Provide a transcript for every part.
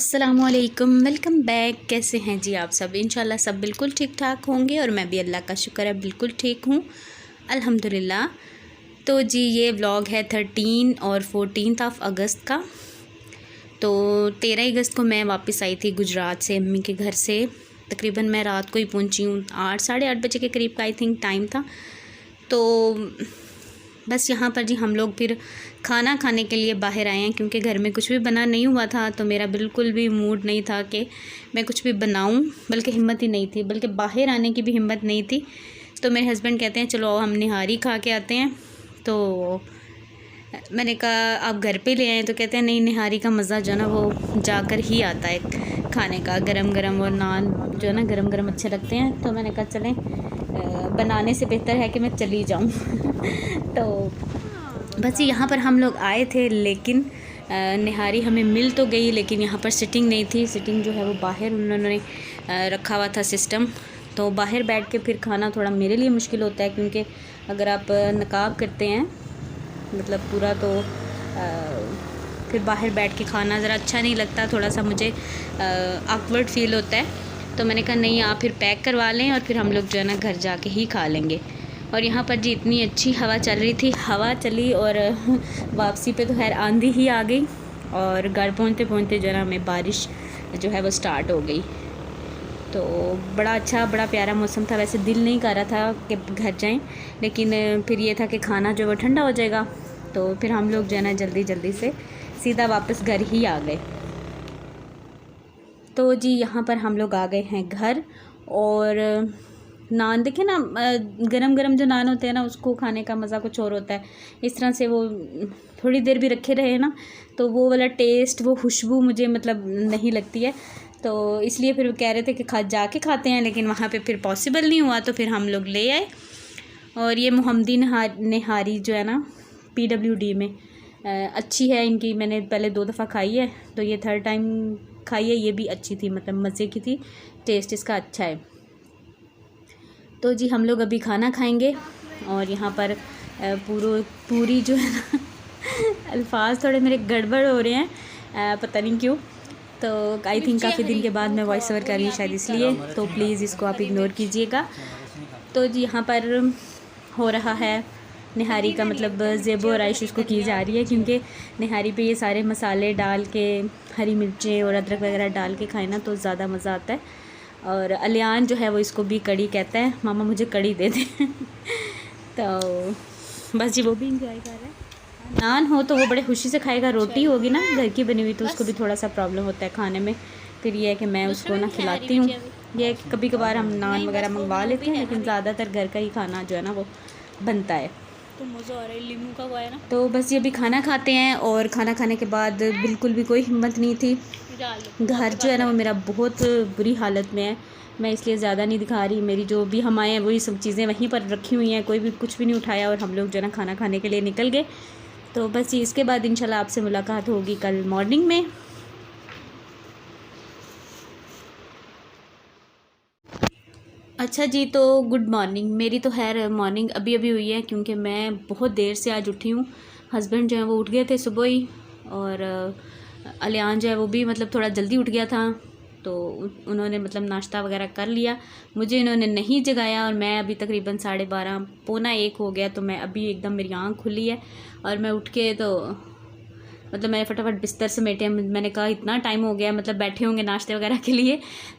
अस्सलामुअलैकुम, welcome back. कैसे हैं जी आप सब? इंशाल्लाह सब बिल्कुल ठीक ठाक होंगे और मैं भी अल्लाह का शुक्र है बिल्कुल ठीक हूँ अल्हम्दुलिल्लाह। तो जी ये व्लॉग है 13 और 14 ऑफ अगस्त का। तो 13 अगस्त को मैं वापस आई थी गुजरात से अम्मी के घर से। तकरीबन मैं रात को ही पहुँची हूँ, 8 साढ़े 8 बजे के करीब का आई थिंक टाइम था। तो बस यहाँ पर जी हम लोग फिर खाना खाने के लिए बाहर आए हैं, क्योंकि घर में कुछ भी बना नहीं हुआ था। तो मेरा बिल्कुल भी मूड नहीं था कि मैं कुछ भी बनाऊं, बल्कि हिम्मत ही नहीं थी, बल्कि बाहर आने की भी हिम्मत नहीं थी। तो मेरे हस्बैंड कहते हैं चलो हम निहारी खा के आते हैं। तो मैंने कहा आप घर पे ले आए? तो कहते हैं नहीं, निहारी का मज़ा जो है ना वो जाकर ही आता है खाने का। गरम गरम और नान जो है ना गरम गरम अच्छे लगते हैं। तो मैंने कहा चलें, बनाने से बेहतर है कि मैं चली जाऊं। तो बस यहाँ पर हम लोग आए थे, लेकिन निहारी हमें मिल तो गई, लेकिन यहाँ पर सिटिंग नहीं थी। सिटिंग जो है वो बाहर उन्होंने रखा हुआ था सिस्टम। तो बाहर बैठ के फिर खाना थोड़ा मेरे लिए मुश्किल होता है, क्योंकि अगर आप नकाब करते हैं मतलब पूरा, तो फिर बाहर बैठ के खाना ज़रा अच्छा नहीं लगता, थोड़ा सा मुझे ऑकवर्ड फील होता है। तो मैंने कहा नहीं, आप फिर पैक करवा लें और फिर हम लोग जो है ना घर जाके ही खा लेंगे। और यहाँ पर जी इतनी अच्छी हवा चल रही थी, हवा चली और वापसी पे तो खैर आंधी ही आ गई। और घर पहुँचते पहुँचते जो है ना हमें बारिश जो है वो स्टार्ट हो गई। तो बड़ा अच्छा बड़ा प्यारा मौसम था। वैसे दिल नहीं कर रहा था कि घर जाएं, लेकिन फिर ये था कि खाना जो है वो ठंडा हो जाएगा। तो फिर हम लोग जो है ना जल्दी जल्दी से सीधा वापस घर ही आ गए। तो जी यहाँ पर हम लोग आ गए हैं घर। और नान देखे ना, गरम गरम जो नान होते हैं ना उसको खाने का मज़ा कुछ और होता है। इस तरह से वो थोड़ी देर भी रखे रहे ना, तो वो वाला टेस्ट, वो खुशबू मुझे मतलब नहीं लगती है। तो इसलिए फिर वो कह रहे थे कि जाके खाते हैं, लेकिन वहाँ पे फिर पॉसिबल नहीं हुआ। तो फिर हम लोग ले आए। और ये मोहम्मदी निहारी जो है ना PWD में अच्छी है इनकी। मैंने पहले 2 दफ़ा खाई है, तो ये 3rd टाइम खाई है। ये भी अच्छी थी, मतलब मज़े की थी, टेस्ट इसका अच्छा है। तो जी हम लोग अभी खाना खाएंगे। और यहाँ पर पूरी जो है ना अल्फाज थोड़े मेरे गड़बड़ हो रहे हैं, पता नहीं क्यों। तो आई थिंक काफ़ी दिन के बाद मैं वॉइस ओवर कर रही हूँ शायद इसलिए, तो प्लीज़ इसको आप इग्नोर कीजिएगा। तो जी यहाँ पर हो रहा है निहारी का, मतलब ज़ेबो और आयशा उसको की जा रही है, क्योंकि निहारी पे ये सारे मसाले डाल के, हरी मिर्चें और अदरक वगैरह डाल के खाए ना तो ज़्यादा मज़ा आता है। और अलियान जो है वो इसको भी कड़ी कहता है, मामा मुझे कड़ी दे दे। तो बस जी वो भी इंजॉय कर रहा है। नान हो तो वो बड़े खुशी से खाएगा, रोटी होगी ना घर की बनी हुई तो उसको भी थोड़ा सा प्रॉब्लम होता है खाने में। फिर ये है कि मैं उसको ना खिलाती हूँ। ये कभी कभार हम नान वगैरह मंगवा लेते हैं, लेकिन ज़्यादातर घर का ही खाना जो है ना वो बनता है। तो मज़ा आ रहा है, लीमू का हुआ है ना। तो बस ये अभी खाना खाते हैं। और खाना खाने के बाद बिल्कुल भी कोई हिम्मत नहीं थी। घर जो है ना वो मेरा बहुत बुरी हालत में है, मैं इसलिए ज़्यादा नहीं दिखा रही। मेरी जो भी हम आए हैं वही सब चीज़ें वहीं पर रखी हुई हैं, कोई भी कुछ भी नहीं उठाया। और हम लोग जो है ना खाना खाने के लिए निकल गए। तो बस इसके बाद इंशाल्लाह आपसे मुलाकात होगी कल मॉर्निंग में। अच्छा जी, तो गुड मॉर्निंग। मेरी तो खैर मॉर्निंग अभी अभी हुई है, क्योंकि मैं बहुत देर से आज उठी हूँ। हस्बैंड जो है वो उठ गए थे सुबह ही, और अलियान जो है वो भी मतलब थोड़ा जल्दी उठ गया था। तो उन्होंने मतलब नाश्ता वगैरह कर लिया, मुझे इन्होंने नहीं जगाया। और मैं अभी तकरीबन 12:30 पौना 1 हो गया, तो मैं अभी एकदम मेरी आँख खुली है। और मैं उठ के तो मतलब मैं फटाफट बिस्तर समेटे। मैंने कहा इतना टाइम हो गया, मतलब बैठे होंगे नाश्ते वगैरह के लिए।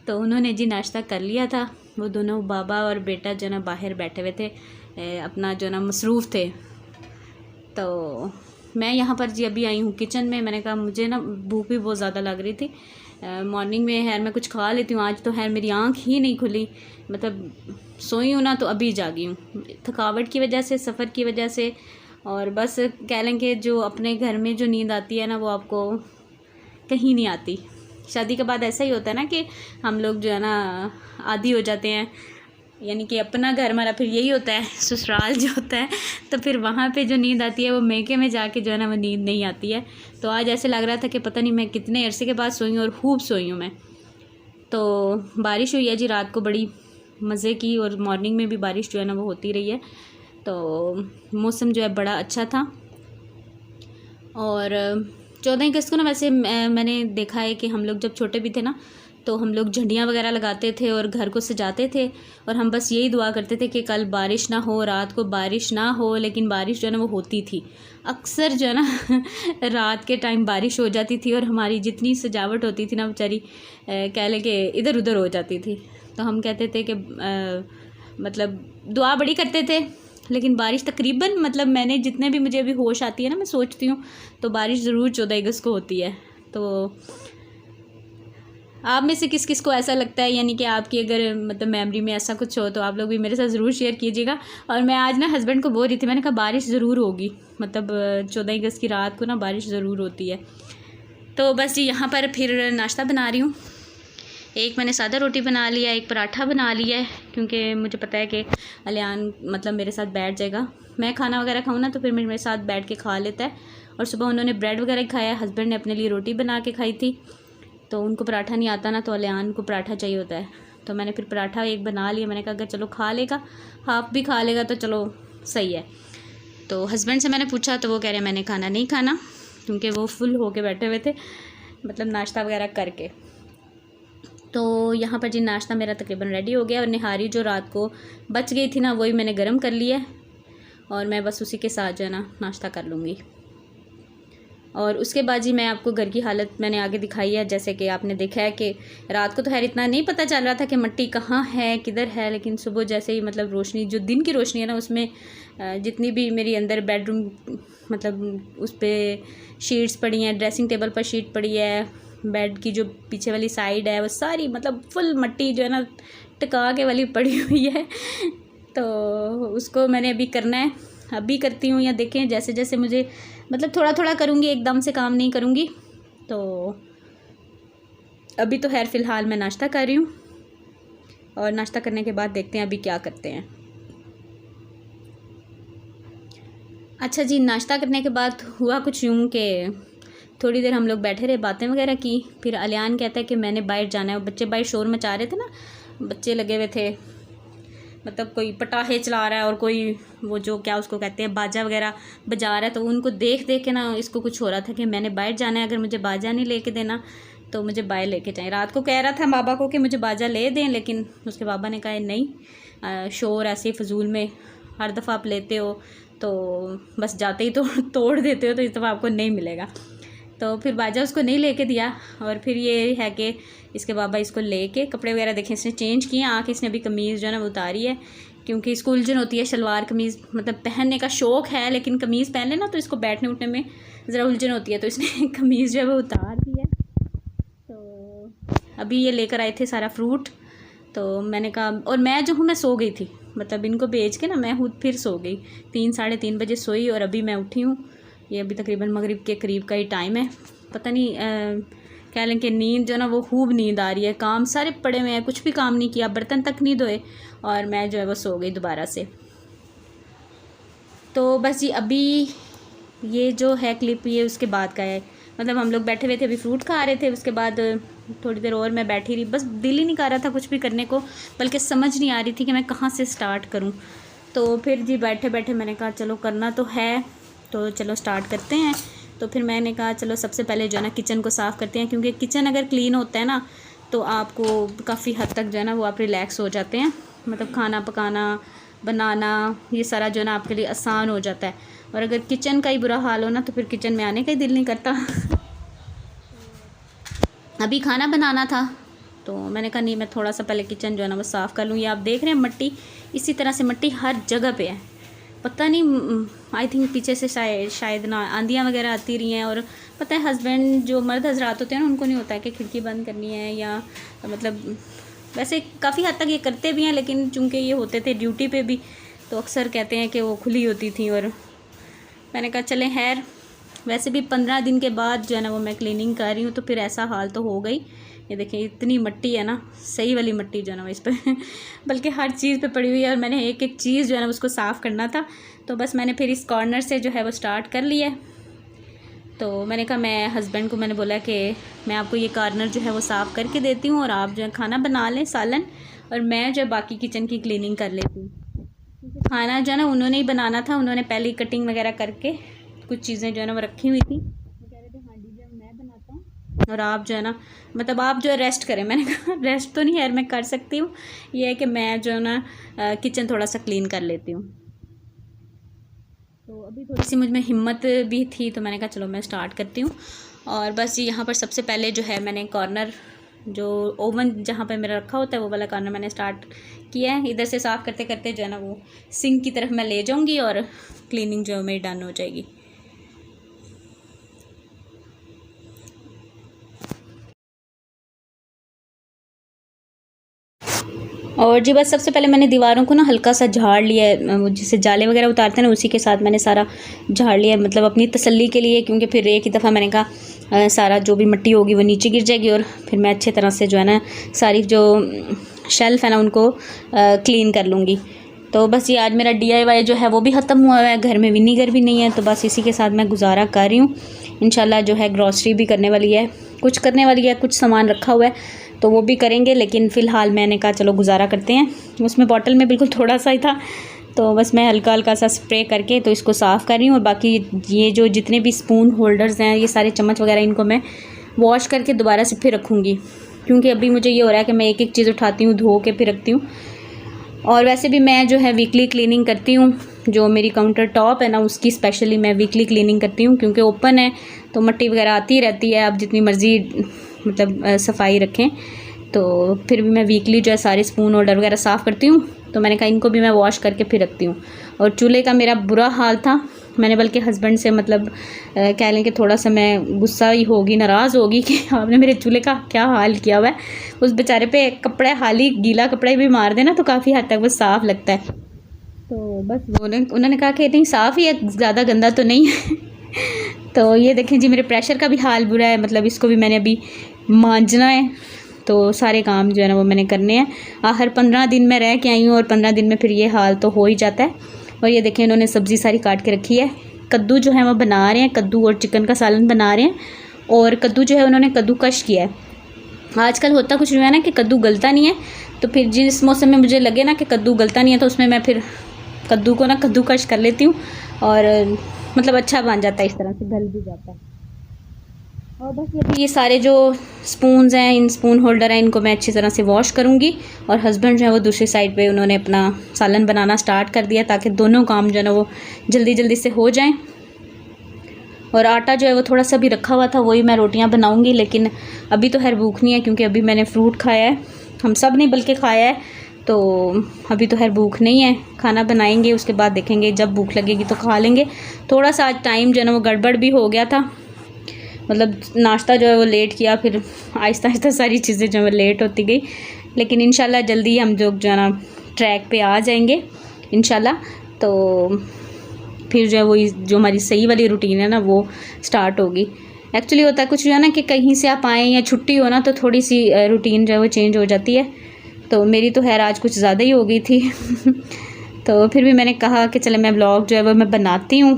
तो उन्होंने जी नाश्ता कर लिया था। वो दोनों बाबा और बेटा जो ना बाहर बैठे हुए थे, अपना जो ना मसरूफ़ थे। तो मैं यहाँ पर जी अभी आई हूँ किचन में। मैंने कहा मुझे ना भूख भी बहुत ज़्यादा लग रही थी। मॉर्निंग में खैर मैं कुछ खा लेती हूँ, आज तो खैर मेरी आँख ही नहीं खुली। मतलब सोई हूँ ना तो अभी जागी हूँ, थकावट की वजह से, सफ़र की वजह से। और बस कह लें कि जो अपने घर में जो नींद आती है ना वो आपको कहीं नहीं आती। शादी के बाद ऐसा ही होता है ना कि हम लोग जो है ना आदी हो जाते हैं, यानी कि अपना घर हमारा फिर यही होता है, ससुराल जो होता है। तो फिर वहाँ पे जो नींद आती है वो मैके में जाके जो है ना वो नींद नहीं आती है। तो आज ऐसे लग रहा था कि पता नहीं मैं कितने अरसे के बाद सोई हूँ, और खूब सोई हूँ मैं। तो बारिश हुई है जी रात को बड़ी मज़े की, और मॉर्निंग में भी बारिश जो है ना वो होती रही है। तो मौसम जो है बड़ा अच्छा था। और 14 अगस्त को ना वैसे मैंने देखा है कि हम लोग जब छोटे भी थे ना तो हम लोग झंडियाँ वगैरह लगाते थे और घर को सजाते थे और हम बस यही दुआ करते थे कि कल बारिश ना हो, रात को बारिश ना हो। लेकिन बारिश जो है ना वो होती थी अक्सर जो है ना रात के टाइम बारिश हो जाती थी और हमारी जितनी सजावट होती थी ना बेचारी कह लें कि इधर उधर हो जाती थी। तो हम कहते थे कि मतलब दुआ बड़ी करते थे, लेकिन बारिश तकरीबन मतलब मैंने जितने भी मुझे अभी होश आती है ना मैं सोचती हूँ तो बारिश ज़रूर 14 अगस्त को होती है। तो आप में से किस किस को ऐसा लगता है, यानी कि आपकी अगर मतलब मेमोरी में ऐसा कुछ हो तो आप लोग भी मेरे साथ ज़रूर शेयर कीजिएगा। और मैं आज ना हस्बैंड को बोल रही थी, मैंने कहा बारिश ज़रूर होगी, मतलब 14 अगस्त की रात को ना बारिश ज़रूर होती है। तो बस जी यहाँ पर फिर नाश्ता बना रही हूँ। एक मैंने सादा रोटी बना लिया, एक पराठा बना लिया है, क्योंकि मुझे पता है कि अलियान मतलब मेरे साथ बैठ जाएगा। मैं खाना वगैरह खाऊँ ना तो फिर मेरे साथ बैठ के खा लेता है। और सुबह उन्होंने ब्रेड वगैरह खाया, हस्बैंड ने अपने लिए रोटी बना के खाई थी। तो उनको पराठा नहीं आता ना, तो अलियान को पराठा चाहिए होता है। तो मैंने फिर पराठा एक बना लिया। मैंने कहा अगर चलो खा लेगा, हाफ भी खा लेगा तो चलो सही है। तो हस्बैंड से मैंने पूछा तो वो कह रहे मैंने खाना नहीं खाना, क्योंकि वो फुल होके बैठे हुए थे मतलब नाश्ता वगैरह करके। तो यहाँ पर जी नाश्ता मेरा तकरीबन रेडी हो गया और निहारी जो रात को बच गई थी ना वही मैंने गर्म कर लिया है और मैं बस उसी के साथ जो है ना नाश्ता कर लूँगी। और उसके बाद जी मैं आपको घर की हालत मैंने आगे दिखाई है। जैसे कि आपने देखा है कि रात को तो खैर इतना नहीं पता चल रहा था कि मिट्टी कहाँ है किधर है, लेकिन सुबह जैसे ही मतलब रोशनी जो दिन की रोशनी है ना उसमें जितनी भी मेरी अंदर बेडरूम मतलब उस पर शीट्स पड़ी हैं, ड्रेसिंग टेबल पर शीट पड़ी है, बेड की जो पीछे वाली साइड है वो सारी मतलब फुल मिट्टी जो है ना टिका के वाली पड़ी हुई है। तो उसको मैंने अभी करना है, अभी करती हूँ या देखें जैसे जैसे मुझे मतलब थोड़ा थोड़ा करूँगी, एकदम से काम नहीं करूँगी। तो अभी तो खैर फ़िलहाल मैं नाश्ता कर रही हूँ और नाश्ता करने के बाद देखते हैं अभी क्या करते हैं। अच्छा जी, नाश्ता करने के बाद हुआ कुछ यूँ कि थोड़ी देर हम लोग बैठे रहे, बातें वगैरह की। फिर अलियान कहता है कि मैंने बाहर जाना है। बच्चे बाहर शोर मचा रहे थे ना, बच्चे लगे हुए थे मतलब कोई पटाखे चला रहा है और कोई वो जो क्या उसको कहते हैं बाजा वगैरह बजा रहा है। तो उनको देख देख के ना इसको कुछ हो रहा था कि मैंने बाहर जाना है, अगर मुझे बाजा नहीं लेके देना तो मुझे बाहर लेके जाएं। रात को कह रहा था बाबा को कि मुझे बाजा ले दें, लेकिन उसके बाबा ने कहा नहीं, शोर ऐसे फजूल में हर दफ़ा आप लेते हो तो बस जाते ही तो तोड़ देते हो, तो इस दफ़ा आपको नहीं मिलेगा। तो फिर बाजा उसको नहीं लेके दिया। और फिर ये है कि इसके बाबा इसको लेके कपड़े वगैरह देखें इसने चेंज किए, आके इसने अभी कमीज़ जो है ना वो उतारी है, क्योंकि इसको उलझन होती है शलवार कमीज़ मतलब पहनने का शौक़ है, लेकिन कमीज़ पहन लेना तो इसको बैठने उठने में ज़रा उलझन होती है। तो इसने कमीज़ जो है वो उतार दी है। तो अभी ये लेकर आए थे सारा फ्रूट, तो मैंने कहा, और मैं जो हूँ मैं सो गई थी, मतलब इनको बेच के ना मैं खुद फिर सो गई, 3 साढ़े 3 बजे सोई और अभी मैं उठी हूँ। ये अभी तकरीबन मगरिब के करीब का ही टाइम है। पता नहीं कह लें कि नींद जो है ना वो खूब नींद आ रही है। काम सारे पड़े हुए हैं, कुछ भी काम नहीं किया, बर्तन तक नहीं धोए और मैं जो है वो सो गई दोबारा से। तो बस जी अभी ये जो है क्लिप ये उसके बाद का है, मतलब हम लोग बैठे हुए थे, अभी फ्रूट खा रहे थे, उसके बाद थोड़ी देर और मैं बैठी रही, बस दिल ही नहीं कर रहा था कुछ भी करने को, बल्कि समझ नहीं आ रही थी कि मैं कहाँ से स्टार्ट करूँ। तो फिर जी बैठे बैठे मैंने कहा चलो करना तो है, तो चलो स्टार्ट करते हैं। तो फिर मैंने कहा चलो सबसे पहले जो है ना किचन को साफ़ करते हैं, क्योंकि किचन अगर क्लीन होता है ना तो आपको काफ़ी हद तक जो है ना वो आप रिलैक्स हो जाते हैं, मतलब खाना पकाना बनाना ये सारा जो है ना आपके लिए आसान हो जाता है। और अगर किचन का ही बुरा हाल हो ना तो फिर किचन में आने का ही दिल नहीं करता। अभी खाना बनाना था तो मैंने कहा नहीं, मैं थोड़ा सा पहले किचन जो है ना वो साफ़ कर लूँ। ये आप देख रहे हैं मिट्टी, इसी तरह से मिट्टी हर जगह पे है, पता नहीं आई थिंक पीछे से शायद ना आंधियाँ वगैरह आती रही हैं। और पता है हस्बैंड जो मर्द हजरात होते हैं ना उनको नहीं होता है कि खिड़की बंद करनी है, या मतलब वैसे काफ़ी हद तक ये करते भी हैं, लेकिन चूँकि ये होते थे ड्यूटी पे भी तो अक्सर कहते हैं कि वो खुली होती थी। और मैंने कहा चलें खैर, वैसे भी 15 दिन के बाद जो है ना वो मैं क्लीनिंग कर रही हूँ तो फिर ऐसा हाल तो हो गई। ये देखिए इतनी मिट्टी है ना, सही वाली मिट्टी जो है ना वो इस पर बल्कि हर चीज़ पे पड़ी हुई है और मैंने एक एक चीज़ जो है ना उसको साफ़ करना था। तो बस मैंने फिर इस कॉर्नर से जो है वो स्टार्ट कर लिया। तो मैंने कहा, मैं हस्बैंड को मैंने बोला कि मैं आपको ये कॉर्नर जो है वो साफ़ करके देती हूँ और आप जो है खाना बना लें सालन, और मैं जो है बाकी किचन की क्लीनिंग कर लेती हूँ। खाना जो है ना उन्होंने ही बनाना था, उन्होंने पहले ही कटिंग वगैरह करके कुछ चीज़ें जो है ना वो रखी हुई थी। वो कह रहे थे हांडी और आप जो है ना मतलब आप जो है रेस्ट करें। मैंने कहा रेस्ट तो नहीं है, मैं कर सकती हूँ, ये है कि मैं जो है ना किचन थोड़ा सा क्लीन कर लेती हूँ। तो अभी थोड़ी सी मुझ में हिम्मत भी थी तो मैंने कहा चलो मैं स्टार्ट करती हूँ। और बस यहाँ पर सबसे पहले जो है मैंने कॉर्नर जो ओवन जहाँ पे मेरा रखा होता है वो वाला कॉर्नर मैंने स्टार्ट किया है। इधर से साफ़ करते करते जो है ना वो सिंक की तरफ मैं ले जाऊँगी और क्लीनिंग जो है मेरी डन हो जाएगी। और जी बस सबसे पहले मैंने दीवारों को ना हल्का सा झाड़ लिया है, जिससे जाले वगैरह उतारते हैं ना उसी के साथ मैंने सारा झाड़ लिया, मतलब अपनी तसल्ली के लिए, क्योंकि फिर एक ही दफ़ा मैंने कहा सारा जो भी मिट्टी होगी वो नीचे गिर जाएगी और फिर मैं अच्छे तरह से जो है ना सारी जो शेल्फ़ है ना उनको क्लीन कर लूँगी। तो बस ये आज मेरा DIY जो है वो भी ख़त्म हुआ है, घर में विनीगर भी नहीं है, तो बस इसी के साथ मैं गुजारा कर रही हूँ। इंशाल्लाह जो है ग्रॉसरी भी करने वाली है, कुछ करने वाली है, कुछ सामान रखा हुआ है तो वो भी करेंगे, लेकिन फ़िलहाल मैंने कहा चलो गुजारा करते हैं। उसमें बॉटल में बिल्कुल थोड़ा सा ही था तो बस मैं हल्का हल्का सा स्प्रे करके तो इसको साफ़ कर रही हूँ। और बाकी ये जो जितने भी स्पून होल्डर्स हैं, ये सारे चम्मच वगैरह, इनको मैं वॉश करके दोबारा से फिर रखूँगी, क्योंकि अभी मुझे ये हो रहा है कि मैं एक एक चीज़ उठाती हूँ, धो के फिर रखती हूँ। और वैसे भी मैं जो है वीकली क्लीनिंग करती हूँ, जो मेरी काउंटर टॉप है ना उसकी स्पेशली मैं वीकली क्लीनिंग करती हूँ, क्योंकि ओपन है तो मिट्टी वगैरह आती रहती है, आप जितनी मर्ज़ी मतलब सफाई रखें। तो फिर भी मैं वीकली जो है सारे स्पून होल्डर वगैरह साफ़ करती हूँ, तो मैंने कहा इनको भी मैं वॉश करके फिर रखती हूँ। और चूल्हे का मेरा बुरा हाल था, मैंने बल्कि हस्बैंड से मतलब कह लें कि थोड़ा सा मैं गुस्सा ही होगी, नाराज़ होगी कि आपने मेरे चूल्हे का क्या हाल किया हुआ है। उस बेचारे पे कपड़े हाली गीला कपड़ा भी मार देना तो काफ़ी हद तक वो साफ़ लगता है। तो बस उन्होंने कहा कि नहीं साफ़ ही है, ज़्यादा गंदा तो नहीं है। तो ये देखें जी मेरे प्रेशर का भी हाल बुरा है, मतलब इसको भी मैंने अभी मांजना है, तो सारे काम जो है ना वो मैंने करने हैं। हर 15 दिन में रह के आई हूँ और 15 दिन में फिर ये हाल तो हो ही जाता है। और ये देखें इन्होंने सब्ज़ी सारी काट के रखी है, कद्दू जो है वो बना रहे हैं, कद्दू और चिकन का सालन बना रहे हैं। और कद्दू जो है उन्होंने कद्दूकश किया है। आजकल होता कुछ नहीं है ना कि कद्दू गलता नहीं है, तो फिर जिस मौसम में मुझे लगे ना कि कद्दू गलता नहीं है तो उसमें मैं फिर कद्दू को ना कद्दूकश कर लेती हूँ और मतलब अच्छा बन जाता है, इस तरह से गल भी जाता है। और बस ये सारे जो स्पून्स हैं, इन स्पून होल्डर हैं, इनको मैं अच्छी तरह से वॉश करूँगी। और हस्बैंड जो है वो दूसरी साइड पे उन्होंने अपना सालन बनाना स्टार्ट कर दिया, ताकि दोनों काम जो है ना वो जल्दी जल्दी से हो जाएं। और आटा जो है वो थोड़ा सा भी रखा हुआ था, वही मैं रोटियां बनाऊंगी, लेकिन अभी तो खैर भूख नहीं है, क्योंकि अभी मैंने फ्रूट खाया है, हम सब ने बल्कि खाया है, तो अभी तो खैर भूख नहीं है। खाना बनाएंगे उसके बाद देखेंगे, जब भूख लगेगी तो खा लेंगे। थोड़ा सा आज टाइम जो है ना वो गड़बड़ भी हो गया था, मतलब नाश्ता जो है वो लेट किया, फिर आहिस्ता आहिस्ता सारी चीज़ें जो है लेट होती गई। लेकिन इंशाल्लाह जल्दी हम जो है ना ट्रैक पे आ जाएंगे इंशाल्लाह। तो फिर जो है वो जो हमारी सही वाली रूटीन है ना वो स्टार्ट होगी। एक्चुअली होता है कुछ जो है ना कि कहीं से आप आएँ या छुट्टी हो ना तो थोड़ी सी रूटीन जो है वो चेंज हो जाती है। तो मेरी तो खैर आज कुछ ज़्यादा ही हो गई थी। तो फिर भी मैंने कहा कि चले मैं ब्लॉग जो है वो मैं बनाती हूँ।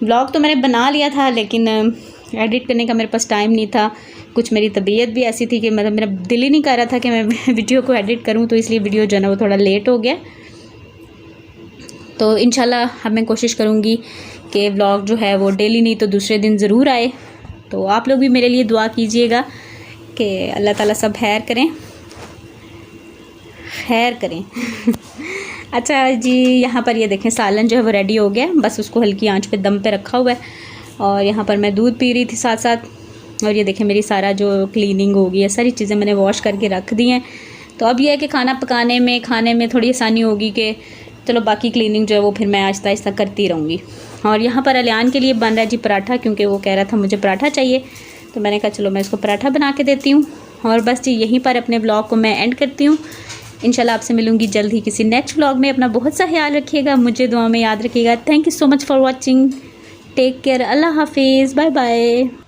ब्लॉग तो मैंने बना लिया था, लेकिन एडिट करने का मेरे पास टाइम नहीं था। कुछ मेरी तबीयत भी ऐसी थी कि मतलब मेरा दिल ही नहीं कर रहा था कि मैं वीडियो को एडिट करूं, तो इसलिए वीडियो जो है ना वो थोड़ा लेट हो गया। तो इंशाल्लाह अब मैं कोशिश करूंगी कि व्लॉग जो है वो डेली नहीं तो दूसरे दिन ज़रूर आए। तो आप लोग भी मेरे लिए दुआ कीजिएगा कि अल्लाह ताला सब खैर करें। अच्छा जी, यहाँ पर ये देखें सालन जो है वो रेडी हो गया, बस उसको हल्की आंच पे दम पे रखा हुआ है। और यहाँ पर मैं दूध पी रही थी साथ साथ। और ये देखें मेरी सारा जो क्लीनिंग हो गई है, सारी चीज़ें मैंने वॉश करके रख दी हैं। तो अब यह है कि खाना पकाने में खाने में थोड़ी आसानी होगी कि चलो बाकी क्लीनिंग जो है वो फिर मैं आहिस्ता आहिस्ता करती रहूँगी। और यहाँ पर अलियान के लिए बन रहा है जी पराठा, क्योंकि वो कह रहा था मुझे पराठा चाहिए, तो मैंने कहा चलो मैं इसको पराठा बना के देती हूँ। और बस जी यहीं पर अपने ब्लॉग को मैं एंड करती हूँ। इंशाल्लाह आपसे मिलूँगी जल्द ही किसी नेक्स्ट व्लॉग में। अपना बहुत सा ख्याल रखिएगा, मुझे दुआ में याद रखिएगा। Thank you so much for watching, take care, अल्लाह हाफिज़, बाय बाय।